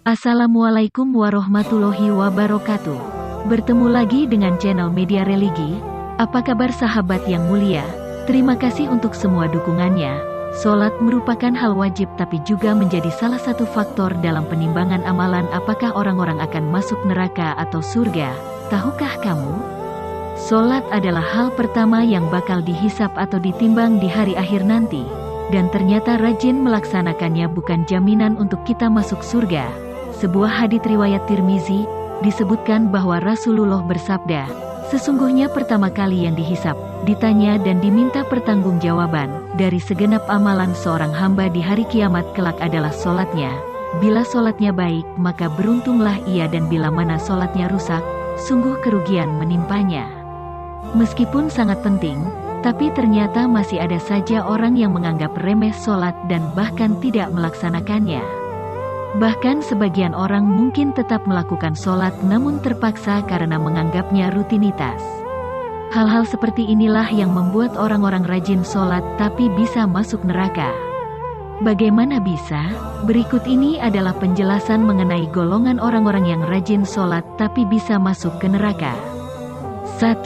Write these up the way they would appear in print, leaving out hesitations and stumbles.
Assalamualaikum warahmatullahi wabarakatuh. Bertemu lagi dengan channel Media Religi. Apa kabar sahabat yang mulia? Terima kasih untuk semua dukungannya. Sholat merupakan hal wajib tapi juga menjadi salah satu faktor dalam penimbangan amalan apakah orang-orang akan masuk neraka atau surga. Tahukah kamu? Sholat adalah hal pertama yang bakal dihisap atau ditimbang di hari akhir nanti. Dan ternyata rajin melaksanakannya bukan jaminan untuk kita masuk surga. Sebuah hadits riwayat Tirmizi, disebutkan bahwa Rasulullah bersabda, sesungguhnya pertama kali yang dihisap, ditanya dan diminta pertanggungjawaban dari segenap amalan seorang hamba di hari kiamat kelak adalah sholatnya. Bila sholatnya baik, maka beruntunglah ia dan bila mana sholatnya rusak, sungguh kerugian menimpanya. Meskipun sangat penting, tapi ternyata masih ada saja orang yang menganggap remeh sholat dan bahkan tidak melaksanakannya. Bahkan sebagian orang mungkin tetap melakukan sholat namun terpaksa karena menganggapnya rutinitas. Hal-hal seperti inilah yang membuat orang-orang rajin sholat tapi bisa masuk neraka. Bagaimana bisa? Berikut ini adalah penjelasan mengenai golongan orang-orang yang rajin sholat tapi bisa masuk ke neraka. 1.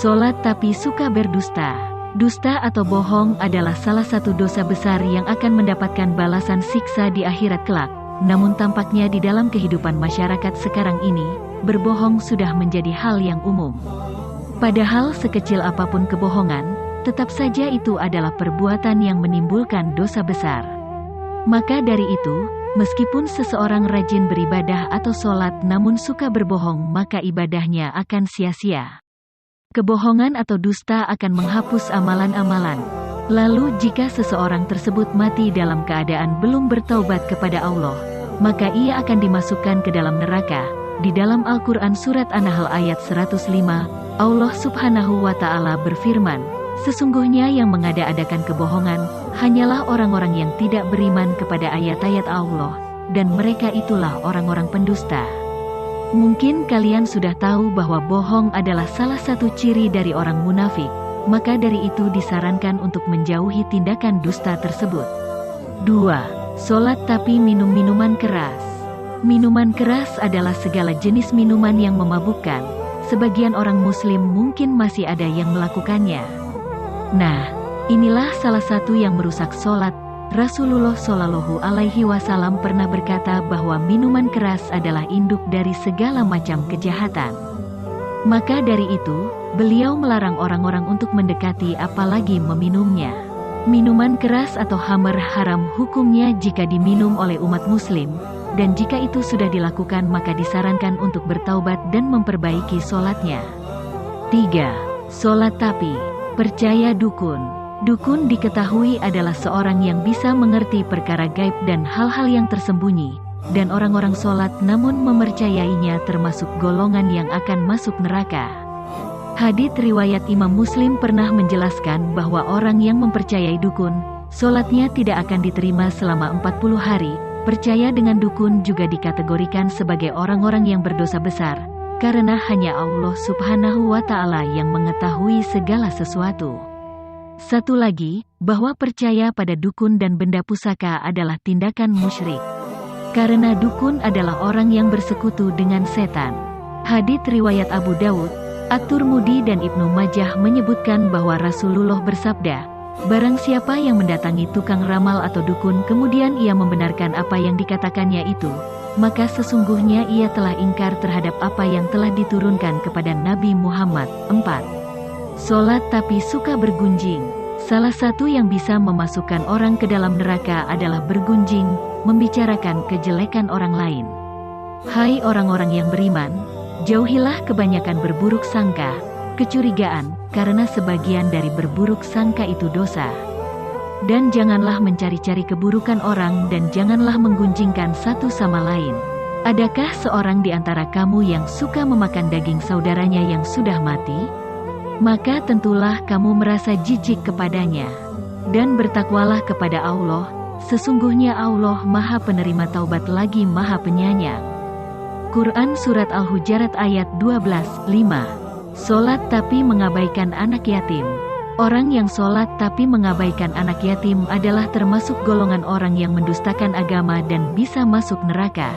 Sholat tapi suka berdusta. Dusta atau bohong adalah salah satu dosa besar yang akan mendapatkan balasan siksa di akhirat kelak. Namun tampaknya di dalam kehidupan masyarakat sekarang ini, berbohong sudah menjadi hal yang umum. Padahal sekecil apapun kebohongan, tetap saja itu adalah perbuatan yang menimbulkan dosa besar. Maka dari itu, meskipun seseorang rajin beribadah atau sholat namun suka berbohong maka ibadahnya akan sia-sia. Kebohongan atau dusta akan menghapus amalan-amalan. Lalu jika seseorang tersebut mati dalam keadaan belum bertaubat kepada Allah, maka ia akan dimasukkan ke dalam neraka. Di dalam Al-Quran Surat An-Nahl ayat 105, Allah Subhanahu wa Ta'ala berfirman, sesungguhnya yang mengada-adakan kebohongan, hanyalah orang-orang yang tidak beriman kepada ayat-ayat Allah, dan mereka itulah orang-orang pendusta. Mungkin kalian sudah tahu bahwa bohong adalah salah satu ciri dari orang munafik. Maka dari itu disarankan untuk menjauhi tindakan dusta tersebut. 2. Sholat tapi minum minuman keras. Minuman keras adalah segala jenis minuman yang memabukkan. Sebagian orang muslim mungkin masih ada yang melakukannya. Nah, inilah salah satu yang merusak sholat. Rasulullah Shallallahu Alaihi Wasallam pernah berkata bahwa minuman keras adalah induk dari segala macam kejahatan. Maka dari itu, beliau melarang orang-orang untuk mendekati apalagi meminumnya. Minuman keras atau khamr haram hukumnya jika diminum oleh umat muslim, dan jika itu sudah dilakukan maka disarankan untuk bertaubat dan memperbaiki sholatnya. 3. Sholat tapi percaya dukun. Dukun diketahui adalah seorang yang bisa mengerti perkara gaib dan hal-hal yang tersembunyi. Dan orang-orang sholat namun mempercayainya termasuk golongan yang akan masuk neraka. Hadits riwayat Imam Muslim pernah menjelaskan bahwa orang yang mempercayai dukun, sholatnya tidak akan diterima selama 40 hari. Percaya dengan dukun juga dikategorikan sebagai orang-orang yang berdosa besar, karena hanya Allah Subhanahu wa Ta'ala yang mengetahui segala sesuatu. Satu lagi, bahwa percaya pada dukun dan benda pusaka adalah tindakan musyrik. Karena dukun adalah orang yang bersekutu dengan setan. Hadits riwayat Abu Dawud, At-Tirmidzi dan Ibnu Majah menyebutkan bahwa Rasulullah bersabda, barang siapa yang mendatangi tukang ramal atau dukun kemudian ia membenarkan apa yang dikatakannya itu, maka sesungguhnya ia telah ingkar terhadap apa yang telah diturunkan kepada Nabi Muhammad. 4. Sholat tapi suka bergunjing. Salah satu yang bisa memasukkan orang ke dalam neraka adalah bergunjing, membicarakan kejelekan orang lain. Hai orang-orang yang beriman, jauhilah kebanyakan berburuk sangka, kecurigaan, karena sebagian dari berburuk sangka itu dosa. Dan janganlah mencari-cari keburukan orang dan janganlah menggunjingkan satu sama lain. Adakah seorang di antara kamu yang suka memakan daging saudaranya yang sudah mati? Maka tentulah kamu merasa jijik kepadanya. Dan bertakwalah kepada Allah, sesungguhnya Allah Maha Penerima Taubat lagi Maha Penyayang. Quran Surat Al-Hujarat ayat 12:5. Sholat tapi mengabaikan anak yatim. Orang yang sholat tapi mengabaikan anak yatim adalah termasuk golongan orang yang mendustakan agama dan bisa masuk neraka.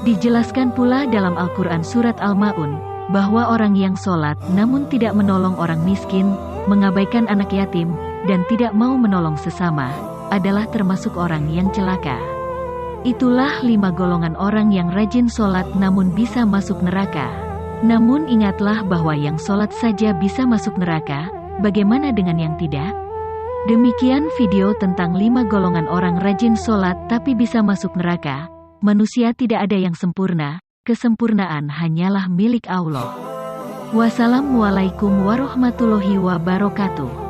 Dijelaskan pula dalam Al-Quran Surat Al-Ma'un, bahwa orang yang sholat namun tidak menolong orang miskin, mengabaikan anak yatim, dan tidak mau menolong sesama, adalah termasuk orang yang celaka. Itulah 5 golongan orang yang rajin sholat namun bisa masuk neraka. Namun ingatlah bahwa yang sholat saja bisa masuk neraka, bagaimana dengan yang tidak? Demikian video tentang 5 golongan orang rajin sholat tapi bisa masuk neraka. Manusia tidak ada yang sempurna, kesempurnaan hanyalah milik Allah. Wassalamualaikum warahmatullahi wabarakatuh.